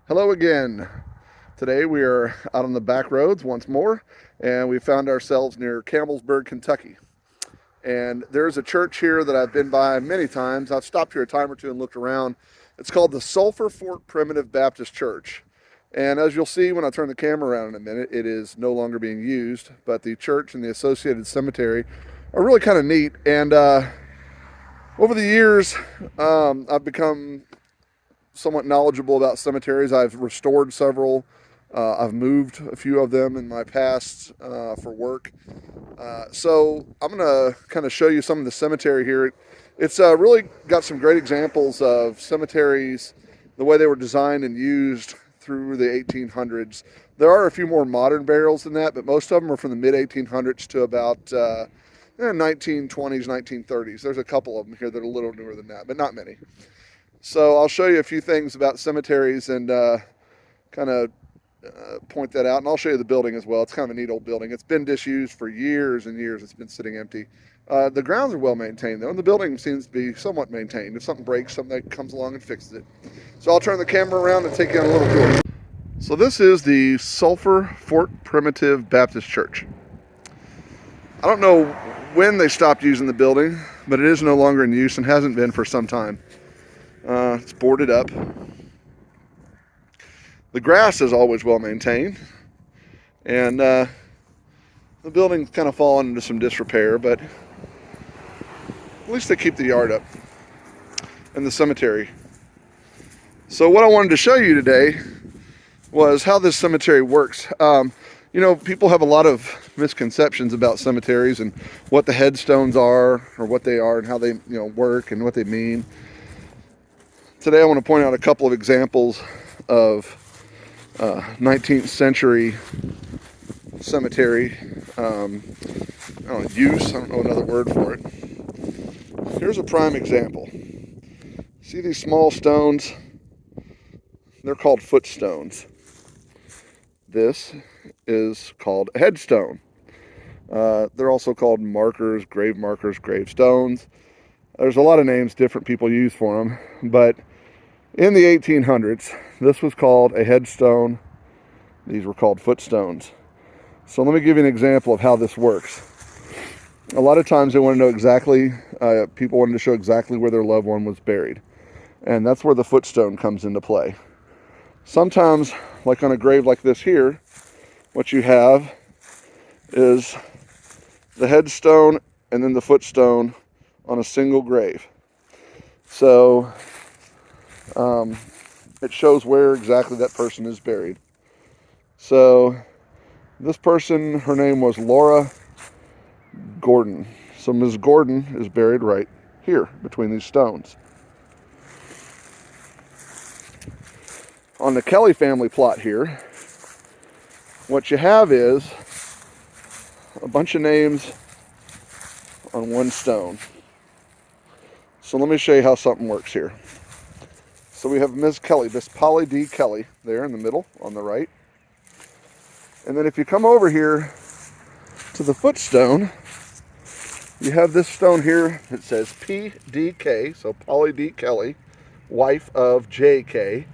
Hello again. Today we are out on the back roads once more, and we found ourselves near Campbellsburg, Kentucky. And there's a church here that I've been by many times. I've stopped here a time or two and looked around. It's called the Sulphur Fort Primitive Baptist Church. And as you'll see when I turn the camera around in a minute, it is no longer being used, but the church and the associated cemetery are really kind of neat. And over the years, I've become somewhat knowledgeable about cemeteries. I've restored several. I've moved a few of them in my past for work. So I'm going to kind of show you some of the cemetery here. It's really got some great examples of cemeteries, the way they were designed and used through the 1800s. There are a few more modern burials than that, but most of them are from the mid 1800s to about 1920s, 1930s. There's a couple of them here that are a little newer than that, but not many. So I'll show you a few things about cemeteries and kind of point that out. And I'll show you the building as well. It's kind of a neat old building. It's been disused for years and years. It's been sitting empty. The grounds are well maintained though, and the building seems to be somewhat maintained. If something breaks, somebody comes along and fixes it. So I'll turn the camera around and take you on a little tour. So this is the Sulphur Fort Primitive Baptist Church. I don't know when they stopped using the building, but it is no longer in use and hasn't been for some time. It's boarded up. The grass is always well maintained, and the building's kind of fallen into some disrepair, but at least they keep the yard up and the cemetery. So what I wanted to show you today was how this cemetery works. People have a lot of misconceptions about cemeteries and what the headstones are, or what they are, and how they work and what they mean. Today I want to point out a couple of examples of 19th century cemetery use. I don't know another word for it. Here's a prime example. See these small stones? They're called footstones. This is called a headstone. They're also called markers, gravestones. There's a lot of names different people use for them, but in the 1800s, this was called a headstone. These were called footstones. So let me give you an example of how this works. A lot of times they want to know exactly, people wanted to show exactly where their loved one was buried. And that's where the footstone comes into play. Sometimes, like on a grave like this here, what you have is the headstone and then the footstone on a single grave. So it shows where exactly that person is buried. So this person, her name was Laura Gordon. So Ms. Gordon is buried right here between these stones. On the Kelly family plot here, what you have is a bunch of names on one stone. So let me show you how something works here. So we have Ms. Kelly, Miss Polly D. Kelly, there in the middle on the right. And then if you come over here to the footstone, you have this stone here that says P.D.K., so Polly D. Kelly, wife of J.K.,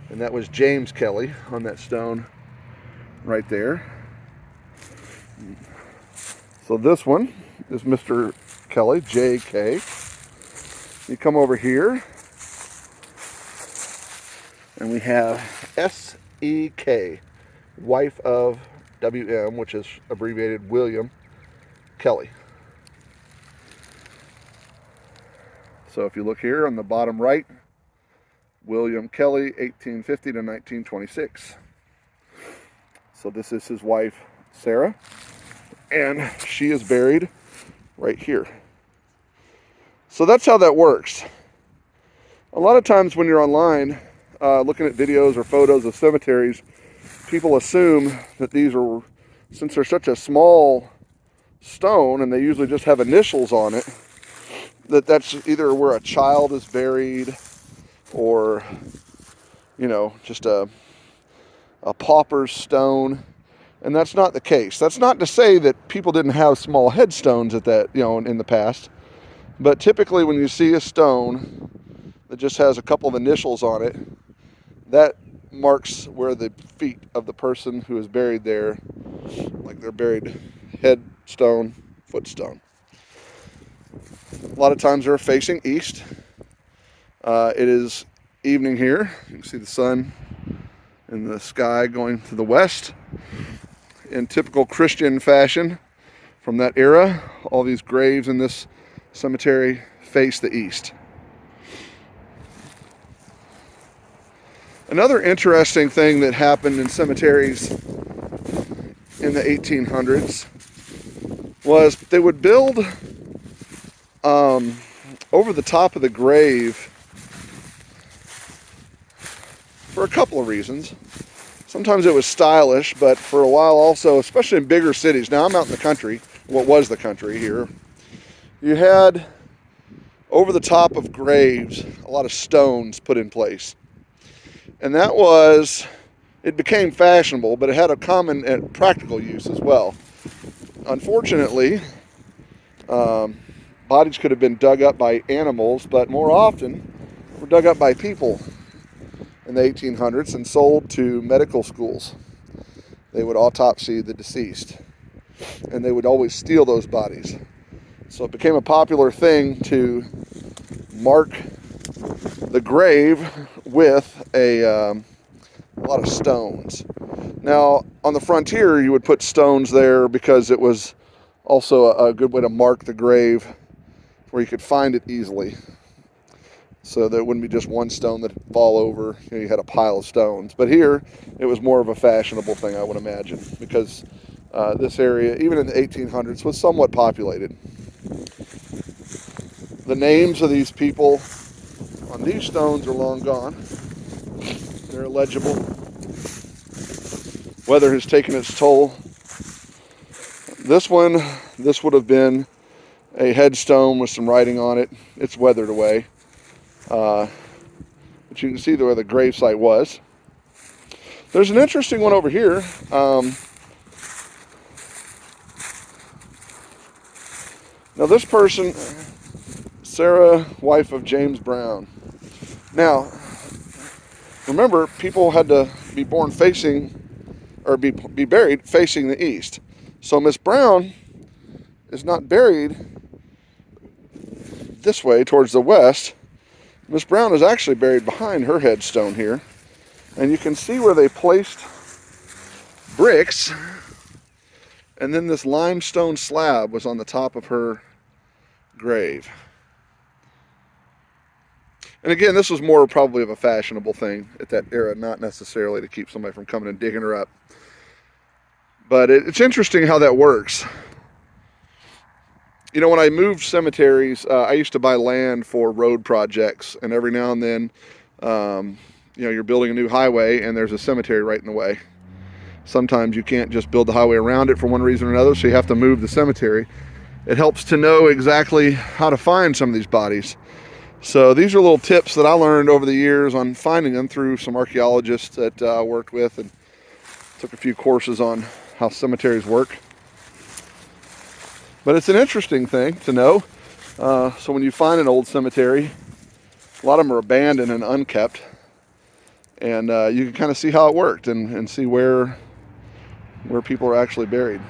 and that was James Kelly on that stone right there. So this one is Mr. Kelly, J.K. You come over here, and we have S.E.K., wife of W.M., which is abbreviated William Kelly. So if you look here on the bottom right, William Kelly, 1850 to 1926. So this is his wife, Sarah, and she is buried right here. So that's how that works. A lot of times when you're online looking at videos or photos of cemeteries, people assume that these are, since they're such a small stone and they usually just have initials on it, that's either where a child is buried or, just a pauper's stone. And that's not the case. That's not to say that people didn't have small headstones at that, in the past. But typically when you see a stone that just has a couple of initials on it, that marks where the feet of the person who is buried there, like they're buried headstone, footstone. A lot of times they're facing east. It is evening here. You can see the sun in the sky going to the west. In typical Christian fashion from that era, all these graves in this cemetery face the east. Another interesting thing that happened in cemeteries in the 1800s was they would build over the top of the grave for a couple of reasons. Sometimes it was stylish, but for a while also, especially in bigger cities. Now I'm out in the country, what was the country here. You had over the top of graves a lot of stones put in place. And it became fashionable, but it had a common and practical use as well. Unfortunately, bodies could have been dug up by animals, but more often were dug up by people in the 1800s and sold to medical schools. They would autopsy the deceased, and they would always steal those bodies. So it became a popular thing to mark the grave with a lot of stones. Now, on the frontier, you would put stones there because it was also a good way to mark the grave where you could find it easily. So there wouldn't be just one stone that would fall over. You had a pile of stones. But here, it was more of a fashionable thing, I would imagine, because this area, even in the 1800s, was somewhat populated. The names of these people on these stones are long gone. They're illegible. Weather has taken its toll. This would have been a headstone with some writing on it. It's weathered away. But you can see where the gravesite was. There's an interesting one over here. Now this person, Sarah, wife of James Brown. Now, remember, people had to be born facing, or be buried facing the east. So Miss Brown is not buried this way towards the west. Miss Brown is actually buried behind her headstone here. And you can see where they placed bricks, and then this limestone slab was on the top of her grave. And again, this was more probably of a fashionable thing at that era, not necessarily to keep somebody from coming and digging her up. But it's interesting how that works. You know, when I moved cemeteries, I used to buy land for road projects, and every now and then, you're building a new highway and there's a cemetery right in the way. Sometimes you can't just build the highway around it for one reason or another, so you have to move the cemetery. It helps to know exactly how to find some of these bodies. So these are little tips that I learned over the years on finding them through some archaeologists that I worked with, and took a few courses on how cemeteries work. But it's an interesting thing to know. So when you find an old cemetery, a lot of them are abandoned and unkept. And you can kind of see how it worked and see where people are actually buried.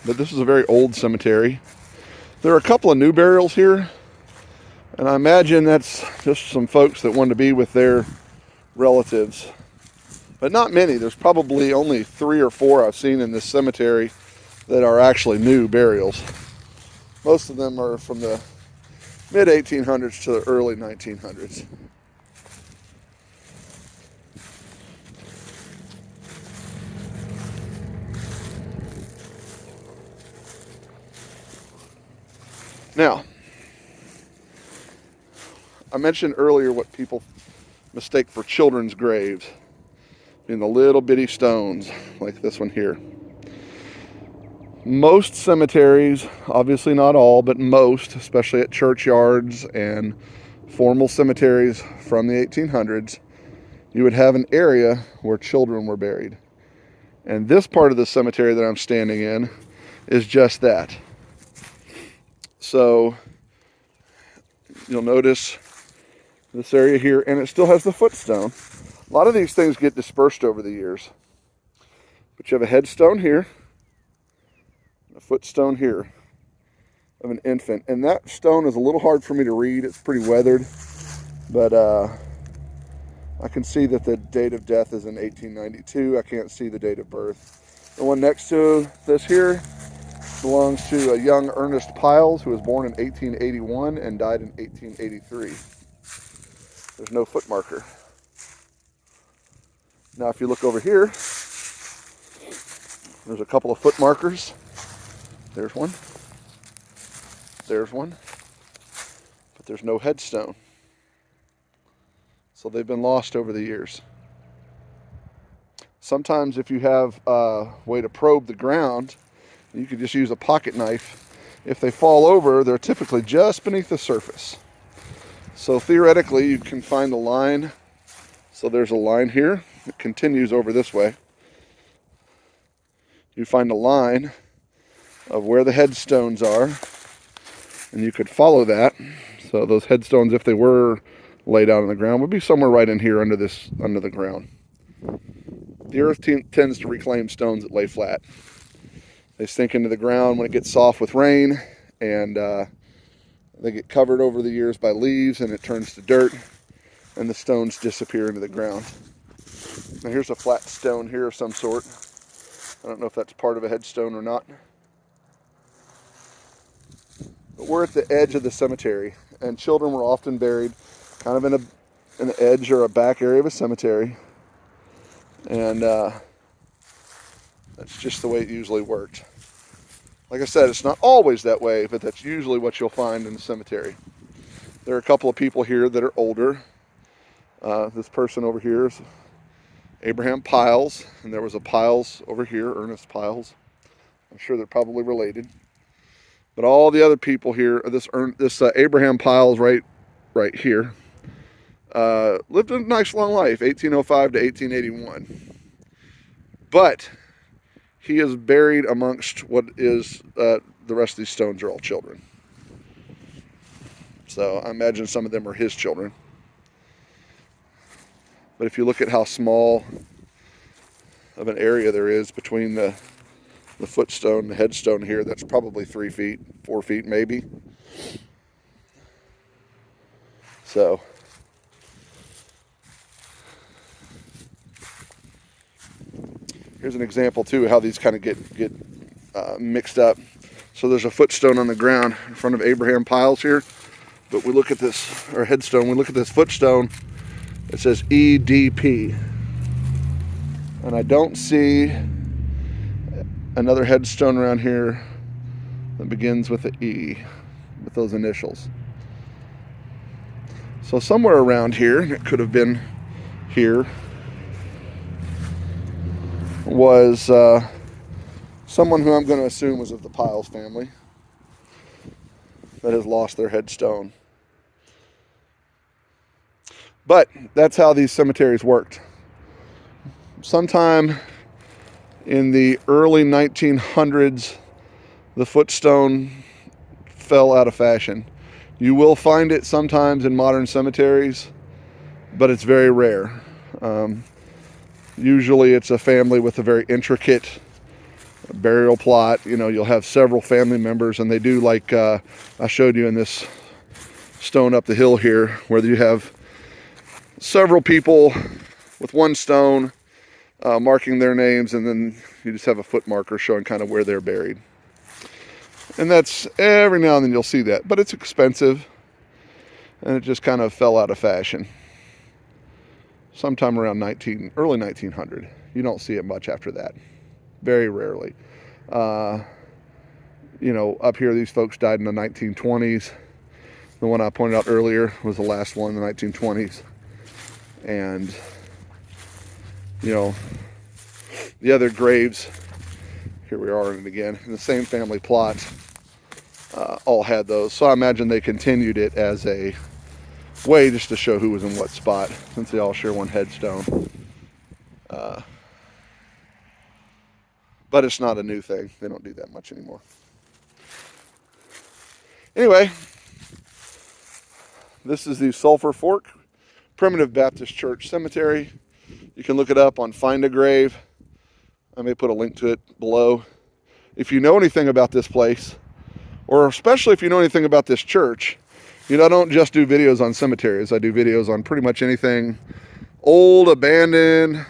But this is a very old cemetery. There are a couple of new burials here, and I imagine that's just some folks that wanted to be with their relatives. But not many. There's probably only 3 or 4 I've seen in this cemetery that are actually new burials. Most of them are from the mid-1800s to the early 1900s. Now, I mentioned earlier what people mistake for children's graves, in the little bitty stones like this one here. Most cemeteries, obviously not all, but most, especially at churchyards and formal cemeteries from the 1800s, you would have an area where children were buried. And this part of the cemetery that I'm standing in is just that. So you'll notice this area here, and it still has the footstone. A lot of these things get dispersed over the years. But you have a headstone here, a footstone here of an infant. And that stone is a little hard for me to read. It's pretty weathered. But I can see that the date of death is in 1892. I can't see the date of birth. The one next to this here belongs to a young Ernest Piles, who was born in 1881 and died in 1883. There's no foot marker. Now if you look over here, there's a couple of foot markers. There's one. There's one. But there's no headstone. So they've been lost over the years. Sometimes if you have a way to probe the ground, you could just use a pocket knife. If they fall over, they're typically just beneath the surface. So theoretically, you can find a line. So there's a line here. It continues over this way. You find a line of where the headstones are, and you could follow that. So those headstones, if they were laid out on the ground, would be somewhere right in here under the ground. The earth tends to reclaim stones that lay flat. They sink into the ground when it gets soft with rain, and they get covered over the years by leaves, and it turns to dirt, and the stones disappear into the ground. Now here's a flat stone here of some sort. I don't know if that's part of a headstone or not. But we're at the edge of the cemetery, and children were often buried kind of in the edge or a back area of a cemetery. And that's just the way it usually worked. Like I said, it's not always that way, but that's usually what you'll find in the cemetery. There are a couple of people here that are older. This person over here is Abraham Piles, and there was a Piles over here, Ernest Piles. I'm sure they're probably related. But all the other people here, this Abraham Piles right here, lived a nice long life, 1805 to 1881. But he is buried amongst what is, the rest of these stones are all children. So I imagine some of them are his children. But if you look at how small of an area there is between the footstone and the headstone here, that's probably 3 feet, 4 feet maybe. So here's an example too how these kind of get mixed up. So there's a footstone on the ground in front of Abraham Piles here, but we look at this, or headstone, we look at this footstone, it says EDP, and I don't see another headstone around here that begins with an E, with those initials. So somewhere around here, and it could have been here, was someone who I'm going to assume was of the Piles family that has lost their headstone. But that's how these cemeteries worked. Sometime in the early 1900s, the footstone fell out of fashion. You will find it sometimes in modern cemeteries, but it's very rare. Usually it's a family with a very intricate burial plot. You know, you'll have several family members, and they do like I showed you in this stone up the hill here, where you have several people with one stone marking their names, and then you just have a foot marker showing kind of where they're buried. And that's, every now and then you'll see that, but it's expensive, and it just kind of fell out of fashion sometime around early 1900. You don't see it much after that, very rarely. You know, up here these folks died in the 1920s. The one I pointed out earlier was the last one in the 1920s. And, you know, the other graves, here we are in it again, in the same family plot, all had those. So I imagine they continued it as a way just to show who was in what spot, since they all share one headstone. But it's not a new thing. They don't do that much anymore. Anyway, This is the Sulphur Fork Primitive Baptist Church Cemetery. You can look it up on Find a Grave. I may put a link to it below. If you know anything about this place, or especially if you know anything about this church, you know, I don't just do videos on cemeteries. I do videos on pretty much anything old, abandoned,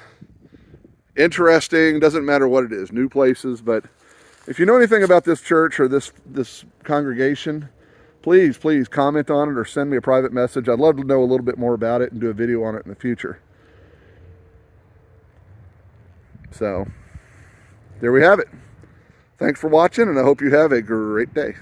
interesting, doesn't matter what it is, new places. But if you know anything about this church or this congregation, please comment on it or send me a private message. I'd love to know a little bit more about it and do a video on it in the future. So there we have it. Thanks for watching, and I hope you have a great day.